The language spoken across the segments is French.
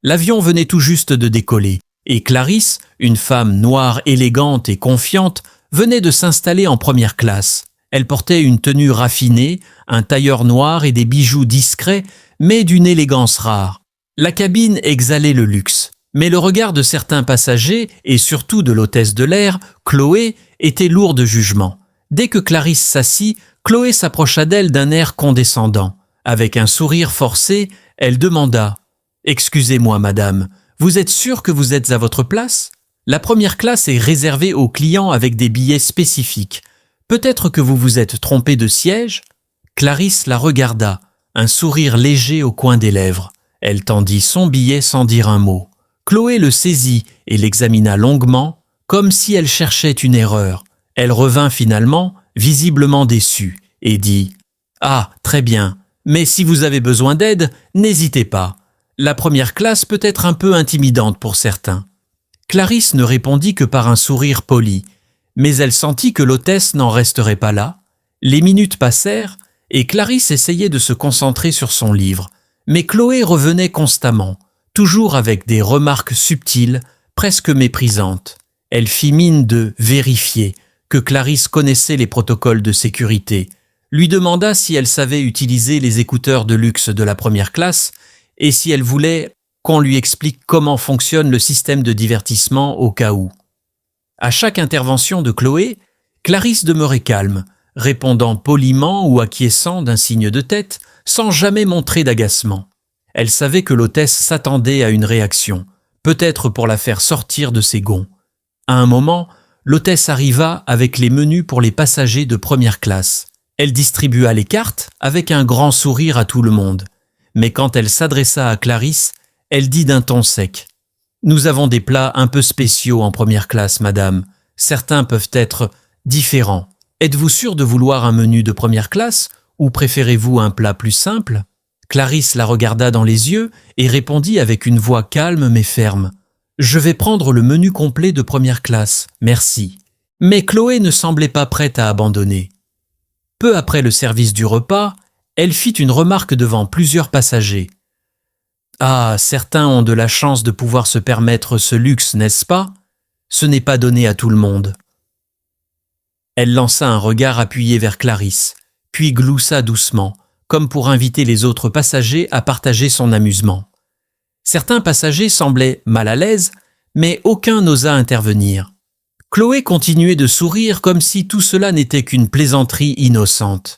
L'avion venait tout juste de décoller, et Clarisse, une femme noire élégante et confiante, venait de s'installer en première classe. Elle portait une tenue raffinée, un tailleur noir et des bijoux discrets, mais d'une élégance rare. La cabine exhalait le luxe, mais le regard de certains passagers, et surtout de l'hôtesse de l'air, Chloé, était lourd de jugement. Dès que Clarisse s'assit, Chloé s'approcha d'elle d'un air condescendant. Avec un sourire forcé, elle demanda « Excusez-moi, madame, vous êtes sûre que vous êtes à votre place ? La première classe est réservée aux clients avec des billets spécifiques. Peut-être que vous vous êtes trompé de siège ?» Clarisse la regarda, un sourire léger au coin des lèvres. Elle tendit son billet sans dire un mot. Chloé le saisit et l'examina longuement, comme si elle cherchait une erreur. Elle revint finalement, visiblement déçue, et dit « Ah, très bien, mais si vous avez besoin d'aide, n'hésitez pas. La première classe peut être un peu intimidante pour certains. » Clarisse ne répondit que par un sourire poli, mais elle sentit que l'hôtesse n'en resterait pas là. Les minutes passèrent, et Clarisse essayait de se concentrer sur son livre, mais Chloé revenait constamment, toujours avec des remarques subtiles, presque méprisantes. Elle fit mine de vérifier que Clarisse connaissait les protocoles de sécurité, lui demanda si elle savait utiliser les écouteurs de luxe de la première classe et si elle voulait qu'on lui explique comment fonctionne le système de divertissement au cas où. À chaque intervention de Chloé, Clarisse demeurait calme, répondant poliment ou acquiesçant d'un signe de tête, sans jamais montrer d'agacement. Elle savait que l'hôtesse s'attendait à une réaction, peut-être pour la faire sortir de ses gonds. À un moment, l'hôtesse arriva avec les menus pour les passagers de première classe. Elle distribua les cartes avec un grand sourire à tout le monde. Mais quand elle s'adressa à Clarisse, elle dit d'un ton sec « Nous avons des plats un peu spéciaux en première classe, madame. Certains peuvent être différents. Êtes-vous sûre de vouloir un menu de première classe ou préférez-vous un plat plus simple ?» Clarisse la regarda dans les yeux et répondit avec une voix calme mais ferme « Je vais prendre le menu complet de première classe, merci. » Mais Chloé ne semblait pas prête à abandonner. Peu après le service du repas, elle fit une remarque devant plusieurs passagers. « Ah, certains ont de la chance de pouvoir se permettre ce luxe, n'est-ce pas ? Ce n'est pas donné à tout le monde. » Elle lança un regard appuyé vers Clarisse, puis gloussa doucement, comme pour inviter les autres passagers à partager son amusement. Certains passagers semblaient mal à l'aise, mais aucun n'osa intervenir. Chloé continuait de sourire comme si tout cela n'était qu'une plaisanterie innocente.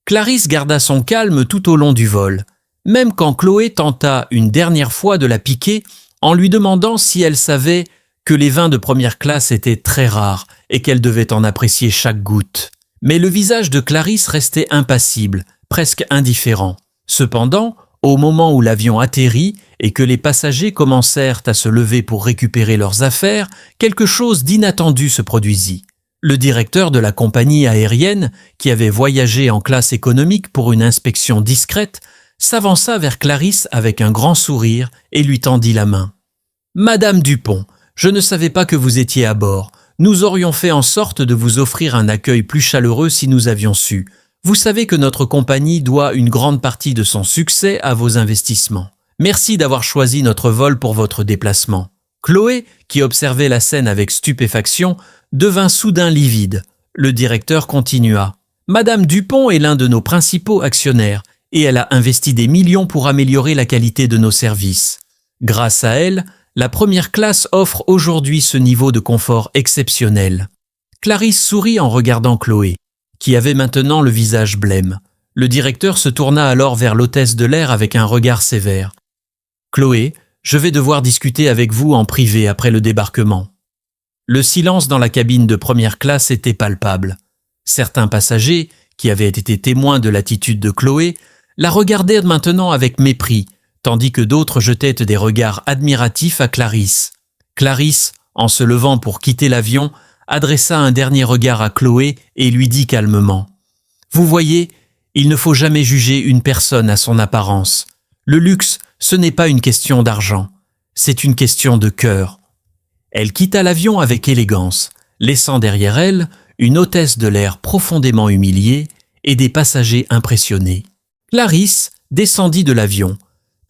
Clarisse garda son calme tout au long du vol, même quand Chloé tenta une dernière fois de la piquer en lui demandant si elle savait que les vins de première classe étaient très rares et qu'elle devait en apprécier chaque goutte. Mais le visage de Clarisse restait impassible, presque indifférent. Cependant, au moment où l'avion atterrit et que les passagers commencèrent à se lever pour récupérer leurs affaires, quelque chose d'inattendu se produisit. Le directeur de la compagnie aérienne, qui avait voyagé en classe économique pour une inspection discrète, s'avança vers Clarisse avec un grand sourire et lui tendit la main. « Madame Dupont, je ne savais pas que vous étiez à bord. Nous aurions fait en sorte de vous offrir un accueil plus chaleureux si nous avions su. Vous savez que notre compagnie doit une grande partie de son succès à vos investissements. Merci d'avoir choisi notre vol pour votre déplacement. » Chloé, qui observait la scène avec stupéfaction, devint soudain livide. Le directeur continua. « Madame Dupont est l'un de nos principaux actionnaires et elle a investi des millions pour améliorer la qualité de nos services. Grâce à elle, la première classe offre aujourd'hui ce niveau de confort exceptionnel. » Clarisse sourit en regardant Chloé, qui avait maintenant le visage blême. Le directeur se tourna alors vers l'hôtesse de l'air avec un regard sévère. « Chloé, je vais devoir discuter avec vous en privé après le débarquement. » Le silence dans la cabine de première classe était palpable. Certains passagers, qui avaient été témoins de l'attitude de Chloé, la regardaient maintenant avec mépris, tandis que d'autres jetaient des regards admiratifs à Clarisse. Clarisse, en se levant pour quitter l'avion, adressa un dernier regard à Chloé et lui dit calmement « Vous voyez, il ne faut jamais juger une personne à son apparence. Le luxe, ce n'est pas une question d'argent, c'est une question de cœur. » Elle quitta l'avion avec élégance, laissant derrière elle une hôtesse de l'air profondément humiliée et des passagers impressionnés. Clarisse descendit de l'avion,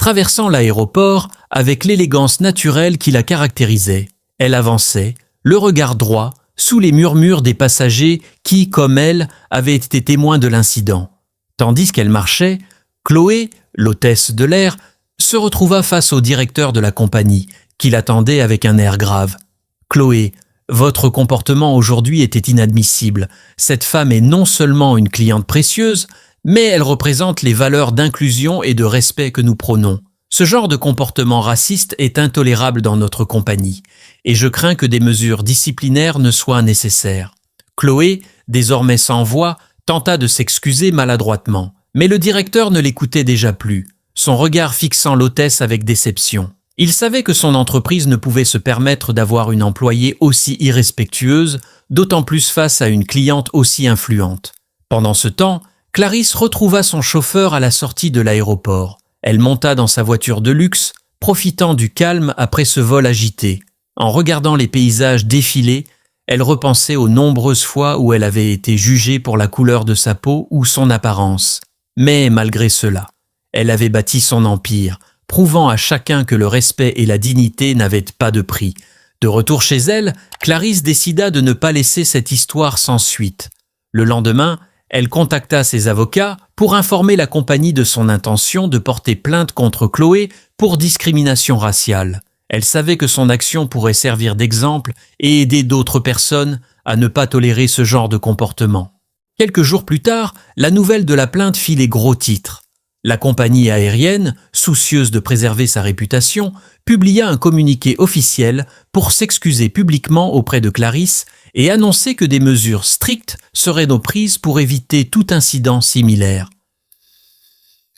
traversant l'aéroport avec l'élégance naturelle qui la caractérisait. Elle avançait, le regard droit, sous les murmures des passagers qui, comme elle, avaient été témoins de l'incident. Tandis qu'elle marchait, Chloé, l'hôtesse de l'air, se retrouva face au directeur de la compagnie, qui l'attendait avec un air grave. « Chloé, votre comportement aujourd'hui était inadmissible. Cette femme est non seulement une cliente précieuse, mais elle représente les valeurs d'inclusion et de respect que nous prônons. Ce genre de comportement raciste est intolérable dans notre compagnie, et je crains que des mesures disciplinaires ne soient nécessaires. » Chloé, désormais sans voix, tenta de s'excuser maladroitement, mais le directeur ne l'écoutait déjà plus, son regard fixant l'hôtesse avec déception. Il savait que son entreprise ne pouvait se permettre d'avoir une employée aussi irrespectueuse, d'autant plus face à une cliente aussi influente. Pendant ce temps, Clarisse retrouva son chauffeur à la sortie de l'aéroport. Elle monta dans sa voiture de luxe, profitant du calme après ce vol agité. En regardant les paysages défiler, elle repensait aux nombreuses fois où elle avait été jugée pour la couleur de sa peau ou son apparence. Mais malgré cela, elle avait bâti son empire, prouvant à chacun que le respect et la dignité n'avaient pas de prix. De retour chez elle, Clarisse décida de ne pas laisser cette histoire sans suite. Le lendemain, elle contacta ses avocats pour informer la compagnie de son intention de porter plainte contre Chloé pour discrimination raciale. Elle savait que son action pourrait servir d'exemple et aider d'autres personnes à ne pas tolérer ce genre de comportement. Quelques jours plus tard, la nouvelle de la plainte fit les gros titres. La compagnie aérienne, soucieuse de préserver sa réputation, publia un communiqué officiel pour s'excuser publiquement auprès de Clarisse et annoncer que des mesures strictes seraient prises pour éviter tout incident similaire.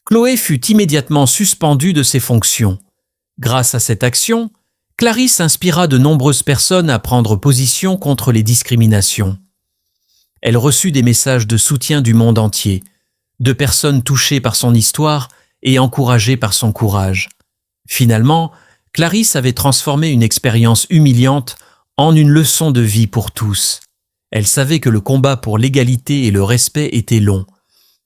Chloé fut immédiatement suspendue de ses fonctions. Grâce à cette action, Clarisse inspira de nombreuses personnes à prendre position contre les discriminations. Elle reçut des messages de soutien du monde entier, de personnes touchées par son histoire et encouragées par son courage. Finalement, Clarisse avait transformé une expérience humiliante en une leçon de vie pour tous. Elle savait que le combat pour l'égalité et le respect était long,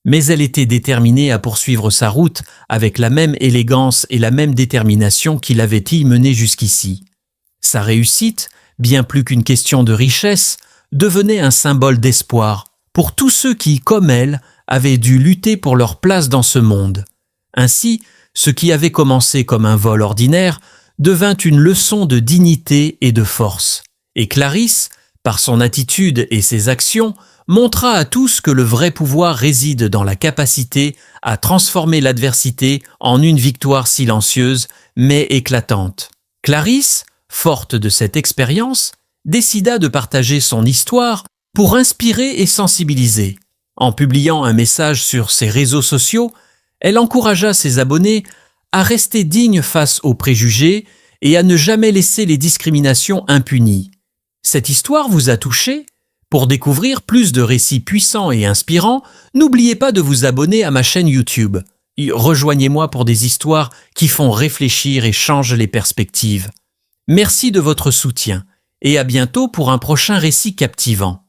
mais elle était déterminée à poursuivre sa route avec la même élégance et la même détermination qui l'avait y menée jusqu'ici. Sa réussite, bien plus qu'une question de richesse, devenait un symbole d'espoir pour tous ceux qui, comme elle, avaient dû lutter pour leur place dans ce monde. Ainsi, ce qui avait commencé comme un vol ordinaire devint une leçon de dignité et de force. Et Clarisse, par son attitude et ses actions, montra à tous que le vrai pouvoir réside dans la capacité à transformer l'adversité en une victoire silencieuse mais éclatante. Clarisse, forte de cette expérience, décida de partager son histoire pour inspirer et sensibiliser. En publiant un message sur ses réseaux sociaux, elle encouragea ses abonnés à rester dignes face aux préjugés et à ne jamais laisser les discriminations impunies. Cette histoire vous a touché ? Pour découvrir plus de récits puissants et inspirants, n'oubliez pas de vous abonner à ma chaîne YouTube. Rejoignez-moi pour des histoires qui font réfléchir et changent les perspectives. Merci de votre soutien et à bientôt pour un prochain récit captivant.